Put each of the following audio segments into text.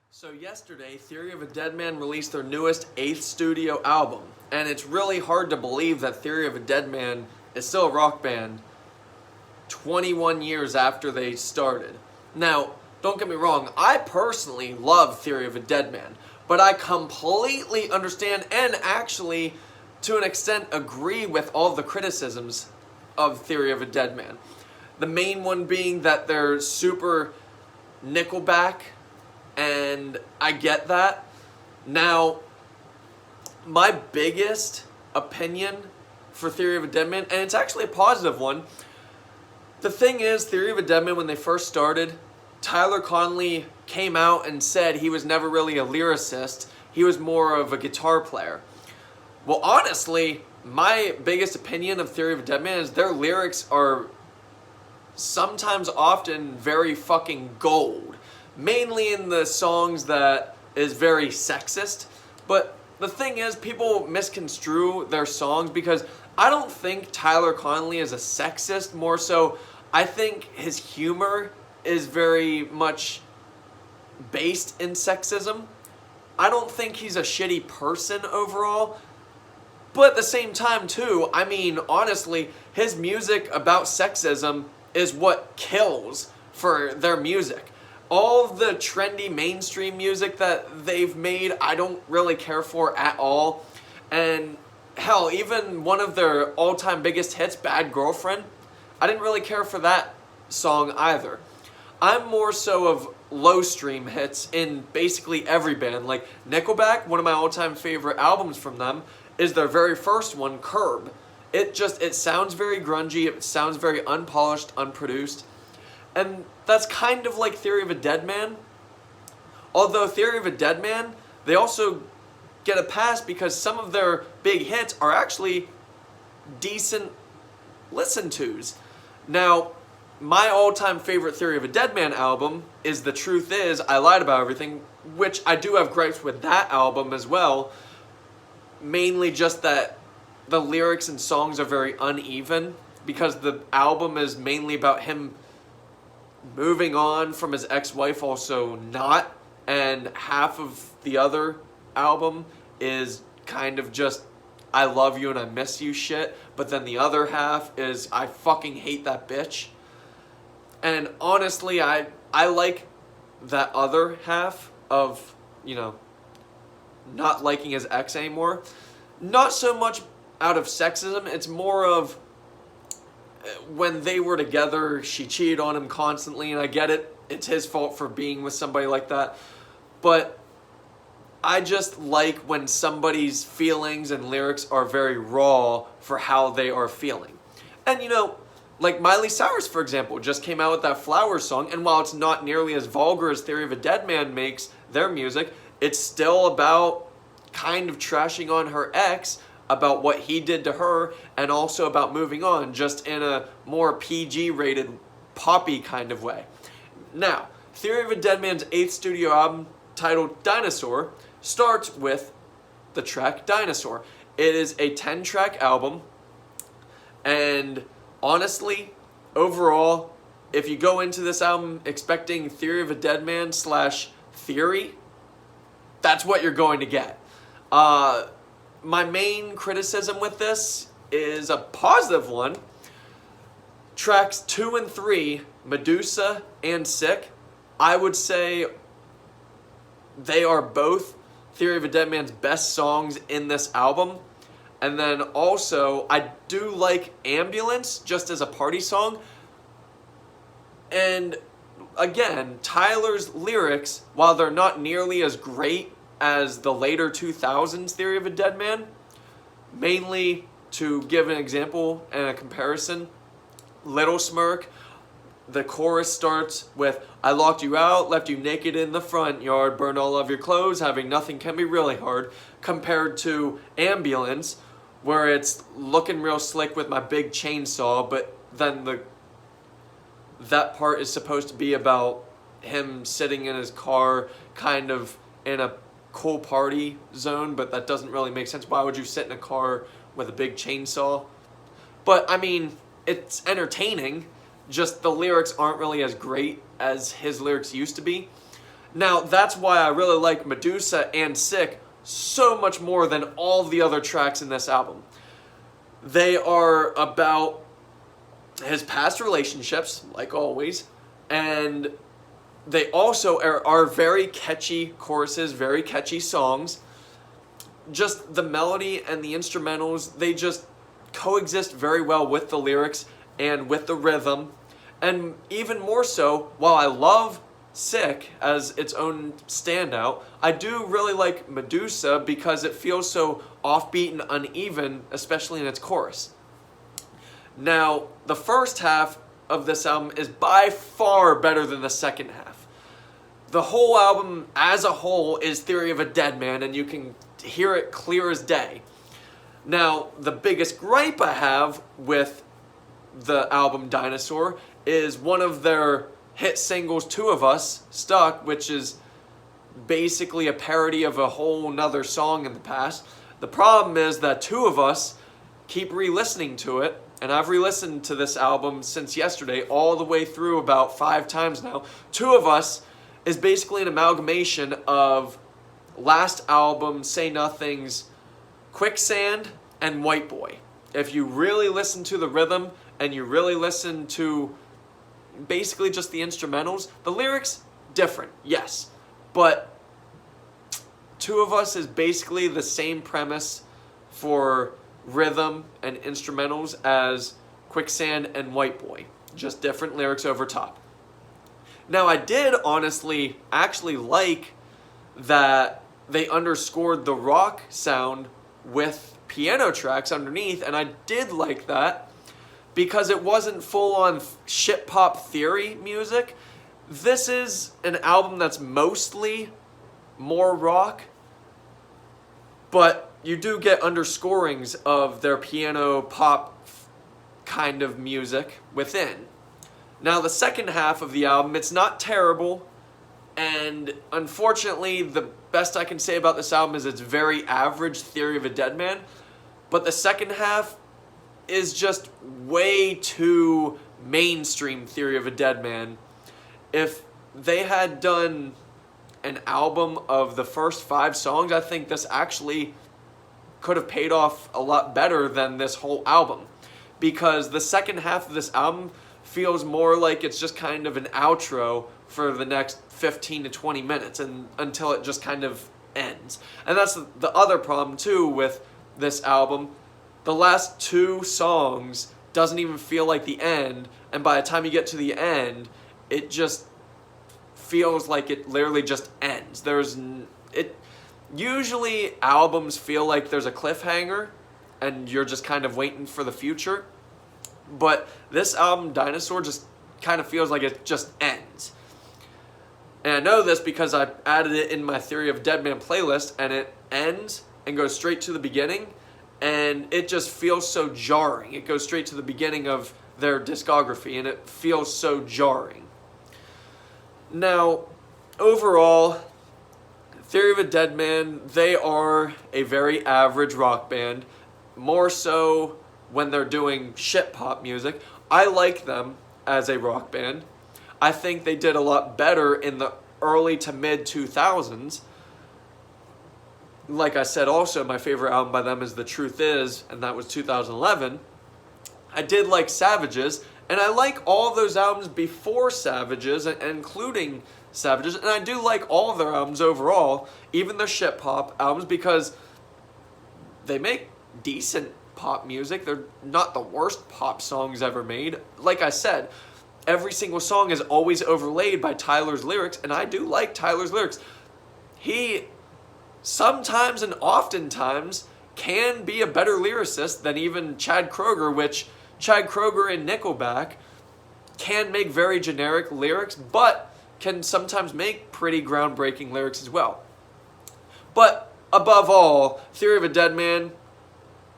So yesterday, Theory of a Deadman released their newest 8th studio album, and it's really hard to believe that Theory of a Deadman is still a rock band 21 years after they started. Now, don't get me wrong, I personally love Theory of a Deadman, but I completely understand and actually, to an extent, agree with all the criticisms of Theory of a Deadman. The main one being that they're super Nickelback, and I get that. Now, my biggest opinion for Theory of a Deadman, and it's actually a positive one, the thing is, Theory of a Deadman, when they first started, Tyler Conley came out and said he was never really a lyricist, he was more of a guitar player. Well, honestly, my biggest opinion of Theory of a Deadman is their lyrics are sometimes often very fucking gold. Mainly in the songs that is very sexist. But the thing is, people misconstrue their songs because I don't think Tyler Conley is a sexist. More so, I think his humor is very much based in sexism. I don't think he's a shitty person overall. But at the same time, too, I mean, honestly, his music about sexism is what kills for their music. All of the trendy mainstream music that they've made, I don't really care for at all. And hell, even one of their all-time biggest hits, Bad Girlfriend, I didn't really care for that song either. I'm more so of low-stream hits in basically every band. Like Nickelback, one of my all-time favorite albums from them, is their very first one, Curb. It sounds very grungy, it sounds very unpolished, unproduced. And that's kind of like Theory of a Deadman. Although Theory of a Deadman, they also get a pass because some of their big hits are actually decent listen-tos. Now, my all-time favorite Theory of a Deadman album is The Truth Is, I Lied About Everything, which I do have gripes with that album as well. Mainly just that the lyrics and songs are very uneven because the album is mainly about him moving on from his ex-wife, also not, and half of the other album is kind of just I love you and I miss you shit, but then the other half is I fucking hate that bitch. And honestly, I like that other half of, not liking his ex anymore. Not so much out of sexism, it's more of when they were together, she cheated on him constantly, and I get it. It's his fault for being with somebody like that. But I just like when somebody's feelings and lyrics are very raw for how they are feeling. And like Miley Cyrus, for example, just came out with that Flowers song, and while it's not nearly as vulgar as Theory of a Deadman makes their music, it's still about kind of trashing on her ex, about what he did to her, and also about moving on, just in a more PG-rated, poppy kind of way. Now, Theory of a Deadman's 8th studio album, titled Dinosaur, starts with the track Dinosaur. It is a 10-track album, and honestly, overall, if you go into this album expecting Theory of a Deadman / Theory, that's what you're going to get. My main criticism with this is a positive one. Tracks 2 and 3, Medusa and Sick, I would say they are both Theory of a Deadman's best songs in this album. And then also, I do like Ambulance just as a party song. And again, Tyler's lyrics, while they're not nearly as great as the later 2000s Theory of a Deadman, mainly to give an example and a comparison, Little Smirk, the chorus starts with, I locked you out, left you naked in the front yard, burned all of your clothes, having nothing can be really hard, compared to Ambulance, where it's looking real slick with my big chainsaw, but then that part is supposed to be about him sitting in his car, kind of in a cool party zone, but that doesn't really make sense. Why would you sit in a car with a big chainsaw? But I mean, it's entertaining, just the lyrics aren't really as great as his lyrics used to be. Now, that's why I really like Medusa and Sick so much more than all the other tracks in this album. They are about his past relationships, like always, and they also are very catchy choruses, very catchy songs. Just the melody and the instrumentals, they just coexist very well with the lyrics and with the rhythm. And even more so, while I love Sick as its own standout, I do really like Medusa because it feels so offbeat and uneven, especially in its chorus. Now, the first half of this album is by far better than the second half. The whole album as a whole is Theory of a Deadman, and you can hear it clear as day. Now, the biggest gripe I have with the album Dinosaur is one of their hit singles, Two of Us, Stuck, which is basically a parody of a whole nother song in the past. The problem is that Two of Us keep re-listening to it, and I've re-listened to this album since yesterday, all the way through about 5 times now. Two of Us is basically an amalgamation of last album, Say Nothing's Quicksand and White Boy. If you really listen to the rhythm and you really listen to basically just the instrumentals, the lyrics, different, yes. But Two of Us is basically the same premise for rhythm and instrumentals as Quicksand and White Boy, just different lyrics over top. Now, I did honestly actually like that they underscored the rock sound with piano tracks underneath, and I did like that because it wasn't full-on shit pop theory music. This is an album that's mostly more rock, but you do get underscorings of their piano pop kind of music within. Now, the second half of the album, it's not terrible, and unfortunately, the best I can say about this album is it's very average Theory of a Deadman, but the second half is just way too mainstream Theory of a Deadman. If they had done an album of the first 5 songs, I think this actually could have paid off a lot better than this whole album, because the second half of this album feels more like it's just kind of an outro for the next 15 to 20 minutes and until it just kind of ends. And that's the other problem too with this album. The last 2 songs doesn't even feel like the end, and by the time you get to the end, it just feels like it literally just ends. Usually albums feel like there's a cliffhanger and you're just kind of waiting for the future. But this album, Dinosaur, just kind of feels like it just ends. And I know this because I added it in my Theory of Deadman playlist, and it ends and goes straight to the beginning, and it just feels so jarring. It goes straight to the beginning of their discography, and it feels so jarring. Now, overall, Theory of a Deadman, they are a very average rock band, more so when they're doing shit pop music. I like them as a rock band. I think they did a lot better in the early to mid 2000s. Like I said, also, my favorite album by them is The Truth Is, and that was 2011. I did like Savages, and I like all of those albums before Savages, including Savages, and I do like all of their albums overall, even their shit pop albums, because they make decent pop music. They're not the worst pop songs ever made. Like I said, every single song is always overlaid by Tyler's lyrics, and I do like Tyler's lyrics. He sometimes and oftentimes can be a better lyricist than even Chad Kroeger, which Chad Kroeger and Nickelback can make very generic lyrics, but can sometimes make pretty groundbreaking lyrics as well. But above all, Theory of a Deadman,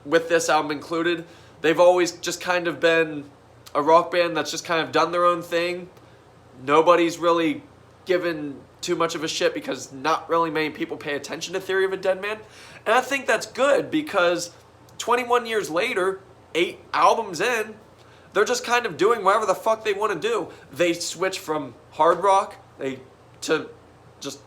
with this album included, they've always just kind of been a rock band that's just kind of done their own thing. Nobody's really given too much of a shit because not really many people pay attention to Theory of a Deadman. And I think that's good because 21 years later, 8 albums in, they're just kind of doing whatever the fuck they want to do. They switch from hard rock to just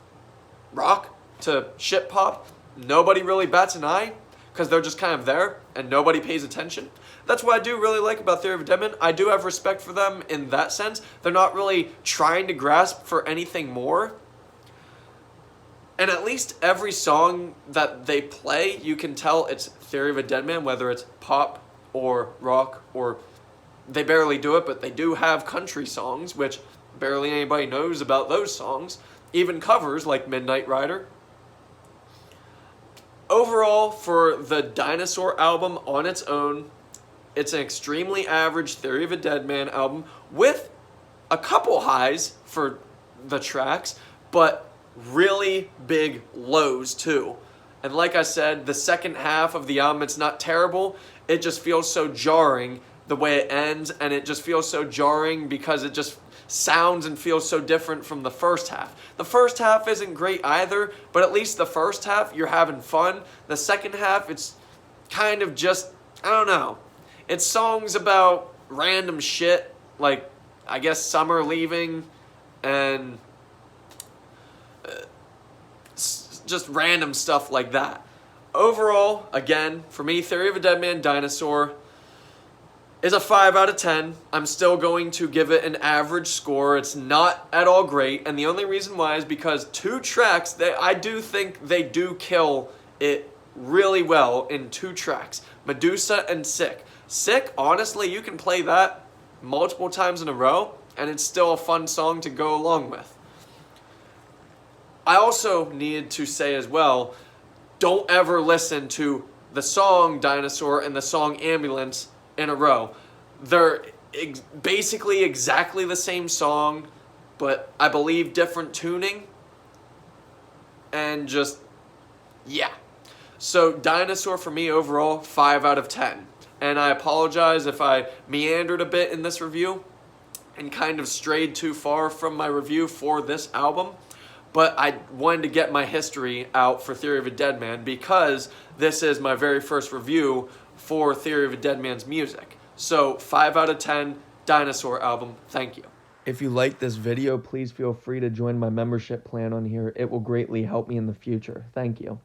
rock to shit pop, nobody really bats an eye because they're just kind of there and nobody pays attention. That's what I do really like about Theory of a Deadman. I do have respect for them in that sense. They're not really trying to grasp for anything more. And at least every song that they play, you can tell it's Theory of a Deadman, whether it's pop or rock, or they barely do it, but they do have country songs, which barely anybody knows about those songs. Even covers like Midnight Rider. Overall, for the Dinosaur album on its own, it's an extremely average Theory of a Deadman album with a couple highs for the tracks, but really big lows too. And like I said, the second half of the album, it's not terrible. It just feels so jarring the way it ends, and it just feels so jarring because it just sounds and feels so different from the first half. The first half isn't great either, but at least the first half, you're having fun. The second half, it's kind of just, I don't know. It's songs about random shit, like, I guess, summer leaving, and just random stuff like that. Overall, again, for me, Theory of a Deadman Dinosaur is a 5 out of 10. I'm still going to give it an average score. It's not at all great, and the only reason why is because 2 tracks, I do think they do kill it really well in 2 tracks. Medusa and Sick. Sick, honestly, you can play that multiple times in a row, and it's still a fun song to go along with. I also needed to say as well, don't ever listen to the song Dinosaur and the song Ambulance in a row. They're basically exactly the same song, but I believe different tuning, and just, yeah. So Dinosaur for me overall, 5 out of 10. And I apologize if I meandered a bit in this review and kind of strayed too far from my review for this album. But I wanted to get my history out for Theory of a Deadman because this is my very first review for Theory of a Deadman's music. So 5 out of 10, Dinosaur album. Thank you. If you like this video, please feel free to join my membership plan on here. It will greatly help me in the future. Thank you.